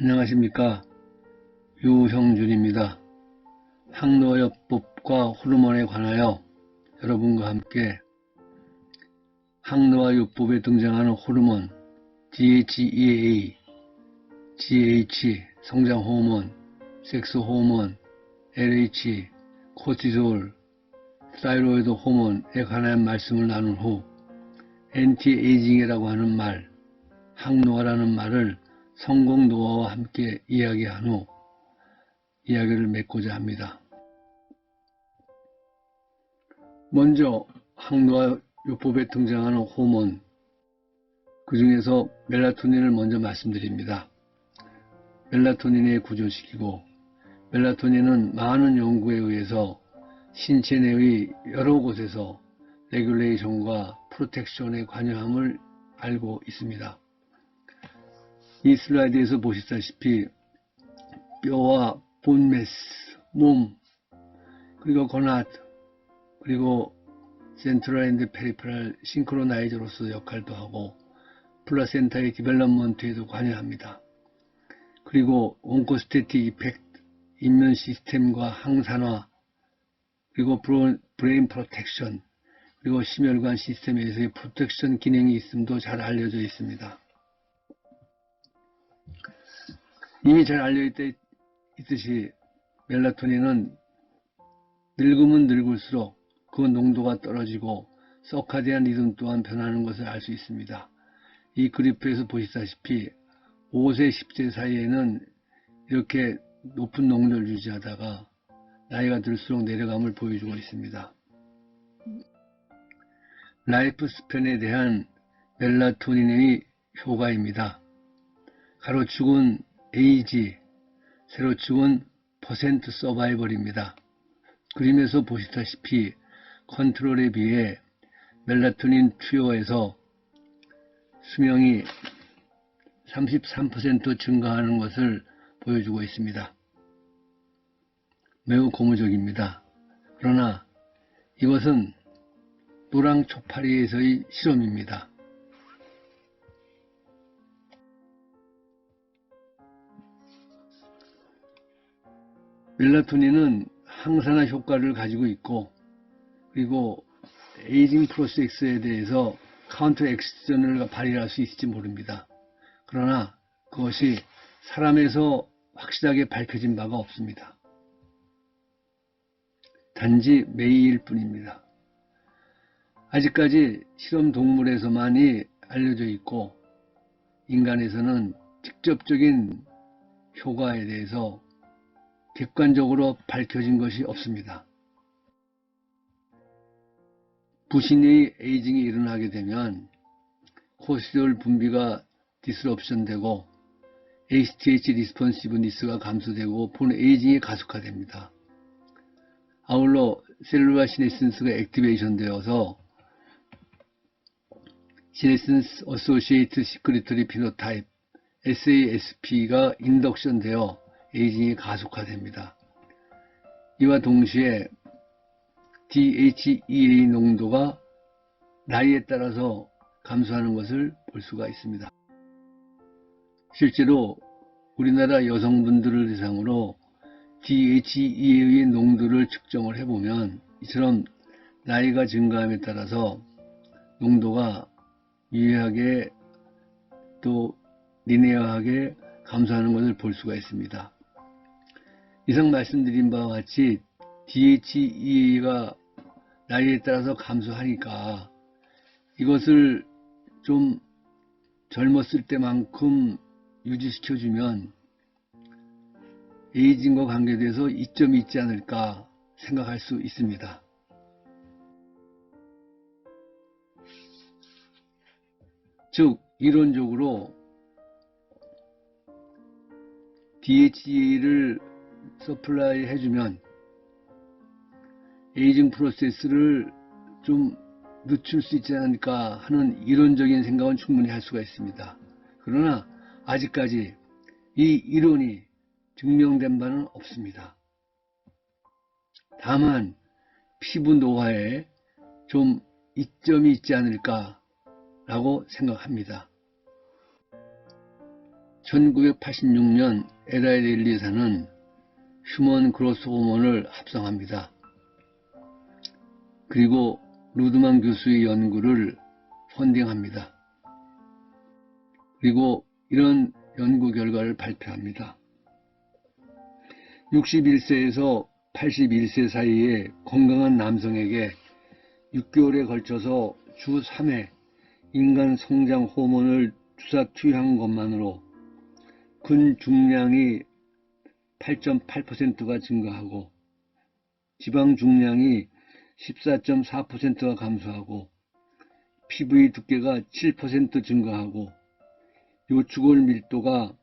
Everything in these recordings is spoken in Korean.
안녕하십니까. 유형준입니다. 항노화요법과 호르몬에 관하여 여러분과 함께 항노화요법에 등장하는 호르몬 DHEA, GH, 성장호르몬, 섹스호르몬, LH, 코티솔, 타이로이드 호르몬에 관한 말씀을 나눈 후 엔티에이징이라고 하는 말, 항노화라는 말을 성공노화와 함께 이야기한 후 이야기를 맺고자 합니다. 먼저 항노화요법에 등장하는 호르몬, 그 중에서 멜라토닌을 먼저 말씀드립니다. 멜라토닌의 구조식이고, 멜라토닌은 많은 연구에 의해서 신체 내의 여러 곳에서 레귤레이션과 프로텍션에 관여함을 알고 있습니다. 이 슬라이드에서 보시다시피 뼈와 본메스, 몸, 그리고 고나드, 그리고 센트럴 앤드 페리페럴 싱크로나이저로서 역할도 하고 플라센타의 디벨롭먼트에도 관여합니다. 그리고 온코스테틱 이펙트, 인면 시스템과 항산화, 그리고 브레인 프로텍션, 그리고 심혈관 시스템에서의 프로텍션 기능이 있음도 잘 알려져 있습니다. 이미 잘 알려있듯이 멜라토닌은 늙으면 늙을수록 그 농도가 떨어지고 서카디안 리듬 또한 변하는 것을 알 수 있습니다. 이 그래프에서 보시다시피 5세, 10세 사이에는 이렇게 높은 농도를 유지하다가 나이가 들수록 내려감을 보여주고 있습니다. 라이프 스팬에 대한 멜라토닌의 효과입니다. 가로축은 에이지, 세로축은 퍼센트 서바이벌입니다. 그림에서 보시다시피 컨트롤에 비해 멜라토닌 투여에서 수명이 33% 증가하는 것을 보여주고 있습니다. 매우 고무적입니다. 그러나 이것은 노랑 초파리에서의 실험입니다. 멜라토닌은 항산화 효과를 가지고 있고, 그리고 에이징 프로세스에 대해서 카운터 액션을 발휘할 수 있을지 모릅니다. 그러나 그것이 사람에서 확실하게 밝혀진 바가 없습니다. 단지 매일 뿐입니다. 아직까지 실험 동물에서만이 알려져 있고, 인간에서는 직접적인 효과에 대해서 객관적으로 밝혀진 것이 없습니다. 부신의 에이징이 일어나게 되면 코르티솔 분비가 디스럽션 되고 ACTH 리스폰시브니스가 감소되고 본 에이징이 가속화됩니다. 아울러 셀룰라 시네신스가 액티베이션 되어서 시네신스 어소시에이트 시크리터리 피노타입 SASP가 인덕션 되어 에이징이 가속화됩니다. 이와 동시에 DHEA 농도가 나이에 따라서 감소하는 것을 볼 수가 있습니다. 실제로 우리나라 여성분들을 대상으로 DHEA의 농도를 측정을 해보면 이처럼 나이가 증가함에 따라서 농도가 유의하게 또 리니어하게 감소하는 것을 볼 수가 있습니다. 이상 말씀드린 바와 같이 DHEA가 나이에 따라서 감소하니까 이것을 좀 젊었을 때만큼 유지시켜주면 에이징과 관계돼서 이점이 있지 않을까 생각할 수 있습니다. 즉 이론적으로 DHEA를 서플라이 해주면 에이징 프로세스를 좀 늦출 수 있지 않을까 하는 이론적인 생각은 충분히 할 수가 있습니다. 그러나 아직까지 이 이론이 증명된 바는 없습니다. 다만 피부 노화에 좀 이점이 있지 않을까 라고 생각합니다. 1986년 에라이 릴리사는 휴먼 그로스 호르몬을 합성합니다. 그리고 루드만 교수의 연구를 펀딩합니다. 그리고 이런 연구 결과를 발표합니다. 61세에서 81세 사이의 건강한 남성에게 6개월에 걸쳐서 주 3회 인간 성장 호르몬을 주사 투여한 것만으로 근중량이 8.8%가 증가하고 지방 중량이 14.4%가 감소하고 피부의 두께가 7% 증가하고 요추골 밀도가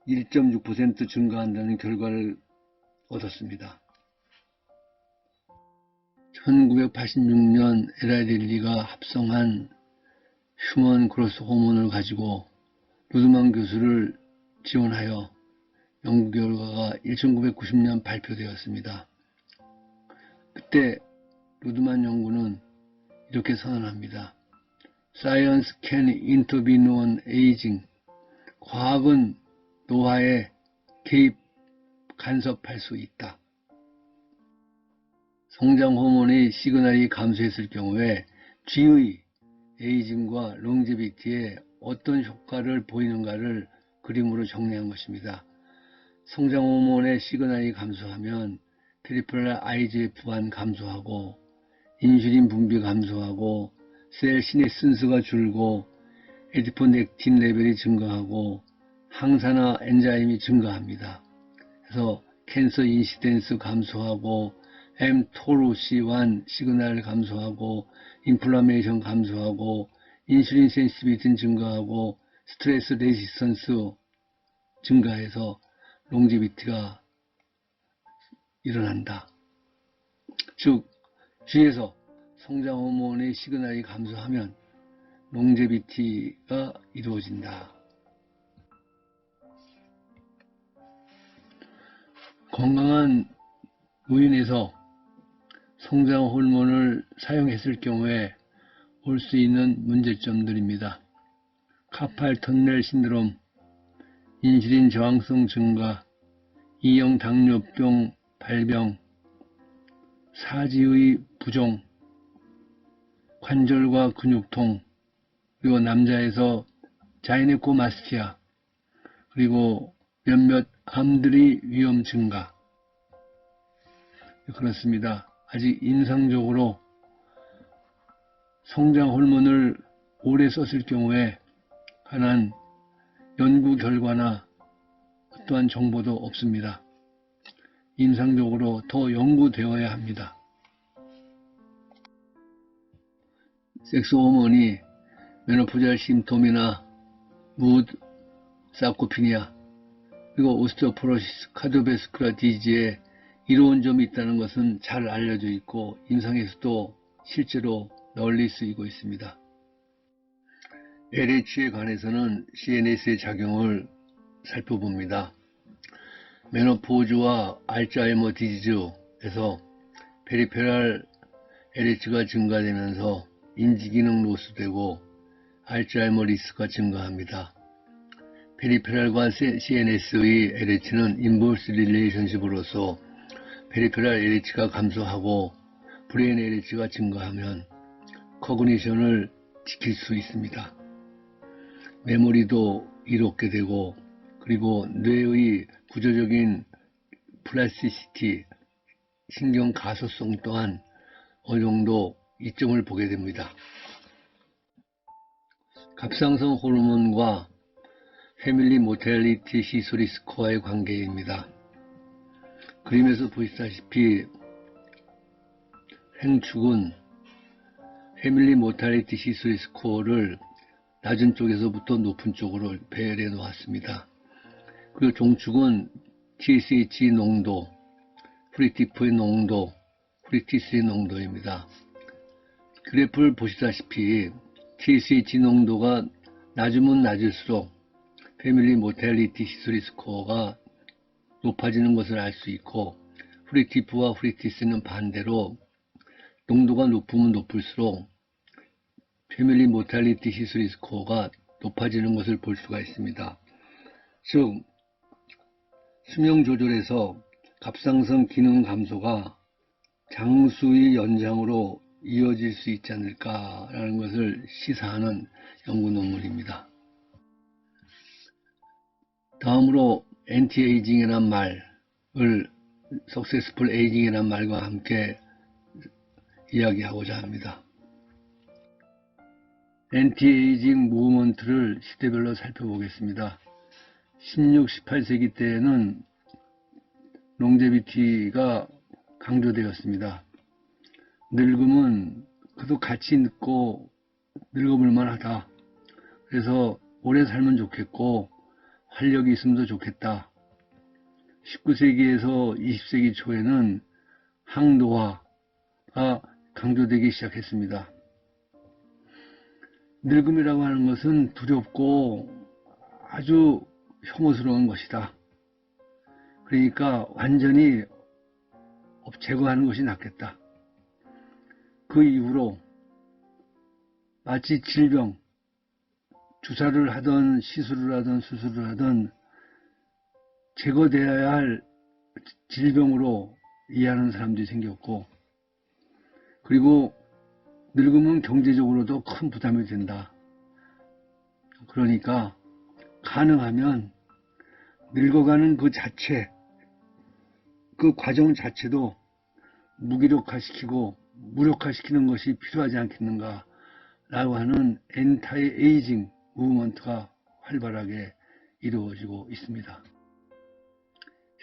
1.6% 증가한다는 결과를 얻었습니다. 1986년 에라이 릴리가 합성한 휴먼 그로스 호르몬을 가지고 루드만 교수를 지원하여 연구 결과가 1990년 발표되었습니다. 그때 루드만 연구는 이렇게 선언합니다. Science can intervene on aging. 과학은 노화에 간섭할 수 있다. 성장 호르몬의 시그널이 감소했을 경우에 쥐의 에이징과 롱제비티에 어떤 효과를 보이는가를 그림으로 정리한 것입니다. 성장 호르몬의 시그널이 감소하면 페리페럴 IGF-1 감소하고 인슐린 분비 감소하고 셀 시네신스가 줄고 에디포넥틴 레벨이 증가하고 항산화 엔자임이 증가합니다. 그래서 캔서 인시덴스 감소하고 mTORC1 시그널 감소하고 인플라메이션 감소하고 인슐린 센시티비티는 증가하고 스트레스 레지스턴스 증가해서 롱지비티가 일어난다. 즉 쥐에서 성장 호르몬의 시그널이 감소하면 롱제비티가 이루어진다. 건강한 노인에서 성장 호르몬을 사용했을 경우에 올 수 있는 문제점들입니다. 카팔 터널 신드롬, 인슐린 저항성 증가, 2형 당뇨병 발병, 사지의 부종, 관절과 근육통, 그리고 남자에서 자이네코마스티아, 그리고 몇몇 암들의 위험 증가. 그렇습니다. 아직 임상적으로 성장 호르몬을 오래 썼을 경우에 관한 연구 결과나 어떠한 정보도 없습니다. 임상적으로 더 연구되어야 합니다. 섹스 호르몬이 메노포잘 심톰이나 무드, 사코피니아, 그리고 오스테오포로시스, 카디오베스쿨라 디지에 이로운 점이 있다는 것은 잘 알려져 있고 임상에서도 실제로 널리 쓰이고 있습니다. LH에 관해서는 CNS의 작용을 살펴봅니다. 메노포즈와 알츠하이머 디지즈에서 페리페럴 LH가 증가되면서 인지기능 로스되고 알츠하이머 리스크가 증가합니다. 페리페럴과 CNS의 LH는 인버스 릴레이션십으로서 페리페럴 LH가 감소하고 브레인 LH가 증가하면 커그니션을 지킬 수 있습니다. 메모리도 이롭게 되고 그리고 뇌의 구조적인 플라스티시티, 신경 가소성 또한 어느 정도 이점을 보게 됩니다. 갑상선 호르몬과 패밀리 모텔리티 시소리 스코어의 관계입니다. 그림에서 보시다시피 행축은 패밀리 모탈리티 시소리 스코어를 낮은 쪽에서부터 높은 쪽으로 배열해 놓았습니다. 그리고 종축은 TSH 농도, 프리티프의 농도, 프리티스의 농도입니다. 그래프를 보시다시피 TSH 농도가 낮으면 낮을수록 패밀리 모텔리티 시소리 스코어가 높아지는 것을 알 수 있고 프리티프와 프리티스는 반대로 농도가 높으면 높을수록 패밀리 모탈리티 시소리 스코어가 높아지는 것을 볼 수가 있습니다. 즉 수명 조절에서 갑상선 기능 감소가 장수의 연장으로 이어질 수 있지 않을까라는 것을 시사하는 연구 논문입니다. 다음으로 엔티에이징이란 말을 석세스풀 에이징이란 말과 함께 이야기하고자 합니다. 엔티에이징 무브먼트를 시대별로 살펴보겠습니다. 16, 18세기 때에는 롱제비티가 강조되었습니다. 늙음은 그도 같이 늙고 늙어볼 만하다. 그래서 오래 살면 좋겠고 활력이 있으면 좋겠다. 19세기에서 20세기 초에는 항노화가 강조되기 시작했습니다. 늙음이라고 하는 것은 두렵고 아주 혐오스러운 것이다. 그러니까 완전히 제거하는 것이 낫겠다. 그 이후로 마치 질병, 주사를 하든 시술을 하든 수술을 하든 제거되어야 할 질병으로 이해하는 사람들이 생겼고, 그리고 늙으면 경제적으로도 큰 부담이 된다. 그러니까 가능하면 늙어가는 그 자체, 그 과정 자체도 무기력화시키고 무력화시키는 것이 필요하지 않겠는가 라고 하는 엔타이 에이징 무브먼트가 활발하게 이루어지고 있습니다.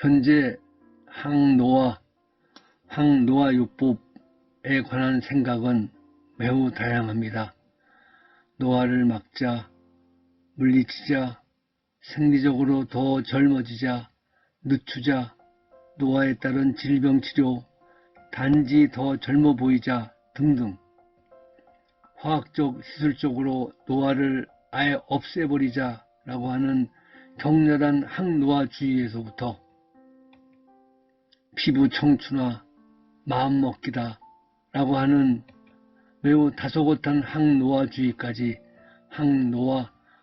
현재 항노화요법에 관한 생각은 매우 다양합니다. 노화를 막자, 물리치자, 생리적으로 더 젊어지자, 늦추자, 노화에 따른 질병치료, 단지 더 젊어 보이자 등등 화학적, 시술적으로 노화를 아예 없애버리자 라고 하는 격렬한 항노화주의에서부터 피부 청춘화, 마음먹기다 라고 하는 매우 다소곳한 항노화주의까지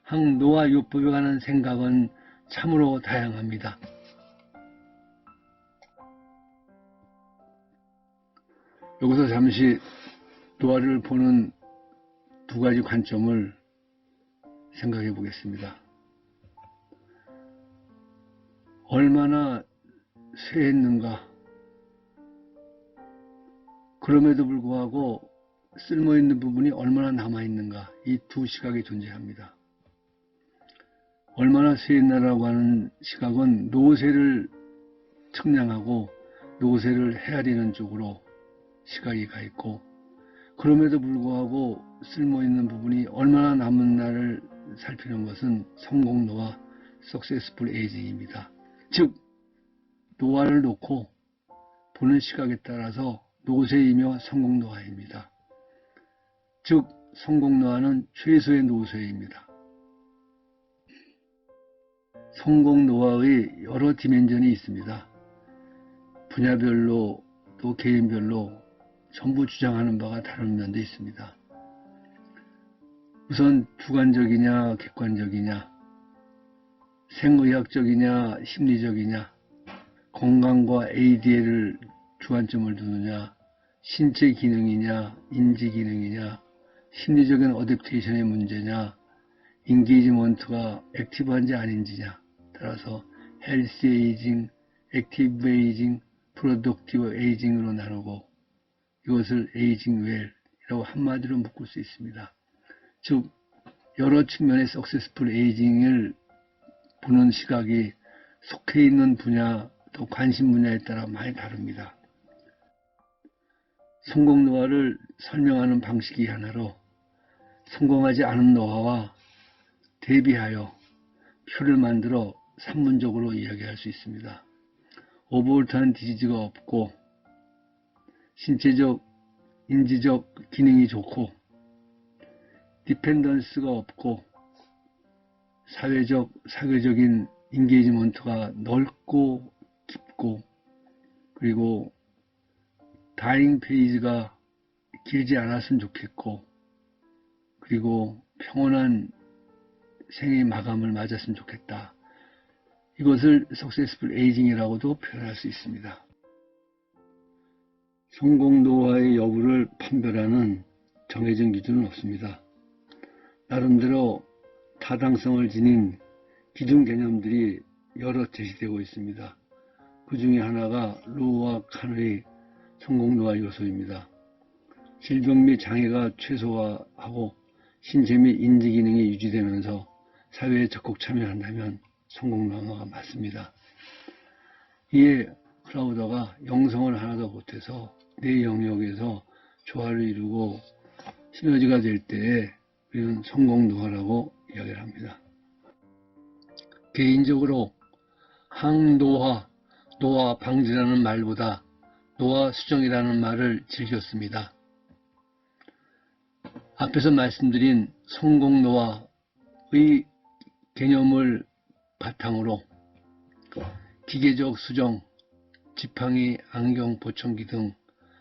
항노화요법에 관한 생각은 참으로 다양합니다. 여기서 잠시 노화를 보는 두 가지 관점을 생각해 보겠습니다. 얼마나 쇠했는가. 그럼에도 불구하고 쓸모있는 부분이 얼마나 남아있는가. 이 두 시각이 존재합니다. 얼마나 쇠했나라고 하는 시각은 노쇠를 측량하고 노쇠를 헤아리는 쪽으로 시각이 가 있고, 그럼에도 불구하고 쓸모있는 부분이 얼마나 남은나를 살피는 것은 성공노화, successful aging입니다. 즉 노화를 놓고 보는 시각에 따라서 노쇠이며 성공노화입니다. 즉 성공노화는 최소의 노쇠입니다. 성공노화의 여러 디멘전이 있습니다. 분야별로 또 개인별로 전부 주장하는 바가 다른 면도 있습니다. 우선 주관적이냐 객관적이냐, 생의학적이냐 심리적이냐, 건강과 ADL을 주안점을 두느냐, 신체 기능이냐 인지 기능이냐, 심리적인 어댑테이션의 문제냐, 인게이지먼트가 액티브한지 아닌지냐 따라서 헬시 에이징, 액티브 에이징, 프로덕티브 에이징으로 나누고 이것을 에이징 웰이라고 한마디로 묶을 수 있습니다. 즉 여러 측면의 석세스풀 에이징을 보는 시각이 속해 있는 분야 또 관심 분야에 따라 많이 다릅니다. 성공 노화를 설명하는 방식이 하나로 성공하지 않은 노화와 대비하여 표를 만들어 산문적으로 이야기할 수 있습니다. 오버홀트한 디지즈가 없고 신체적, 인지적 기능이 좋고 디펜던스가 없고 사회적인 인게이지먼트가 넓고 깊고, 그리고 다잉 페이지가 길지 않았으면 좋겠고, 그리고 평온한 생의 마감을 맞았으면 좋겠다 이것을 Successful Aging이라고도 표현할 수 있습니다. 성공 노화의 여부를 판별하는 정해진 기준은 없습니다. 나름대로 타당성을 지닌 기준 개념들이 여러 제시되고 있습니다. 그 중에 하나가 로우와 칸의 성공 노화 요소입니다. 질병 및 장애가 최소화하고 신체 및 인지 기능이 유지되면서 사회에 적극 참여한다면 성공 노화가 맞습니다. 이에 크라우더가 영성을 하나도 못해서 내 영역에서 조화를 이루고 시너지가 될 때에 우리는 성공 노화라고 이야기를 합니다. 개인적으로 항노화, 노화 방지라는 말보다 노화 수정이라는 말을 즐겼습니다. 앞에서 말씀드린 성공 노화의 개념을 바탕으로 기계적 수정, 지팡이, 안경, 보청기 등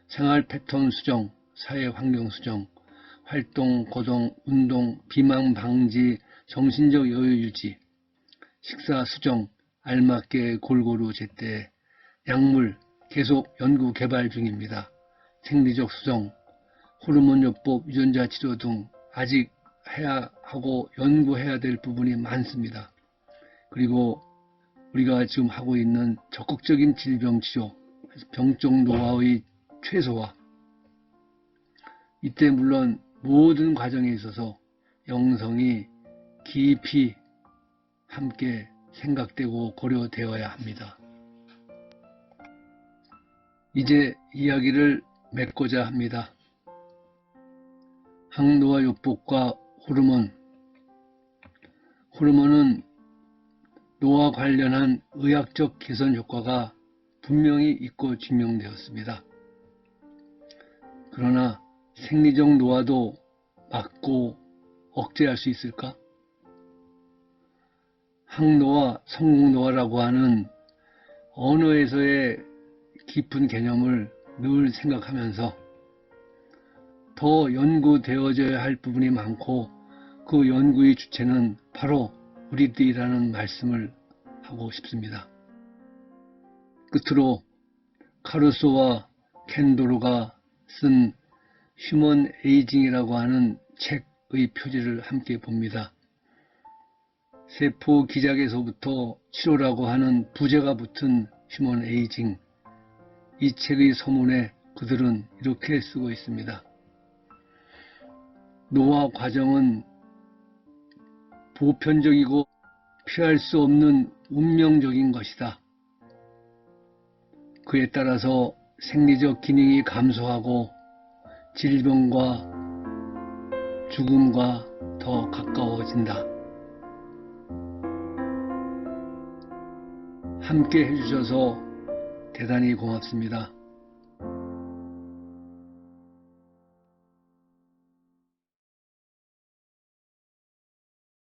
생활 패턴 수정, 사회 환경 수정, 활동, 거동, 운동, 비만 방지, 정신적 여유 유지, 식사 수정, 알맞게 골고루 제때, 약물 계속 연구 개발 중입니다. 생리적 수정, 호르몬요법, 유전자 치료 등 아직 해야 하고 연구해야 될 부분이 많습니다. 그리고 우리가 지금 하고 있는 적극적인 질병 치료, 병적 노화의 최소화, 이때 물론 모든 과정에 있어서 영성이 깊이 함께 생각되고 고려되어야 합니다. 이제 이야기를 맺고자 합니다. 항노화 요법과 호르몬은 노화 관련한 의학적 개선 효과가 분명히 있고 증명되었습니다. 그러나 생리적 노화도 막고 억제할 수 있을까? 항노화, 성공노화라고 하는 언어에서의 깊은 개념을 늘 생각하면서 더 연구되어져야 할 부분이 많고 그 연구의 주체는 바로 우리들이라는 말씀을 하고 싶습니다. 끝으로 카루소와 켄도로가 쓴 휴먼 에이징이라고 하는 책의 표지를 함께 봅니다. 세포 기작에서부터 치료라고 하는 부제가 붙은 휴먼 에이징, 이 책의 서문에 그들은 이렇게 쓰고 있습니다. 노화 과정은 보편적이고 피할 수 없는 운명적인 것이다. 그에 따라서 생리적 기능이 감소하고 질병과 죽음과 더 가까워진다. 함께 해주셔서 대단히 고맙습니다.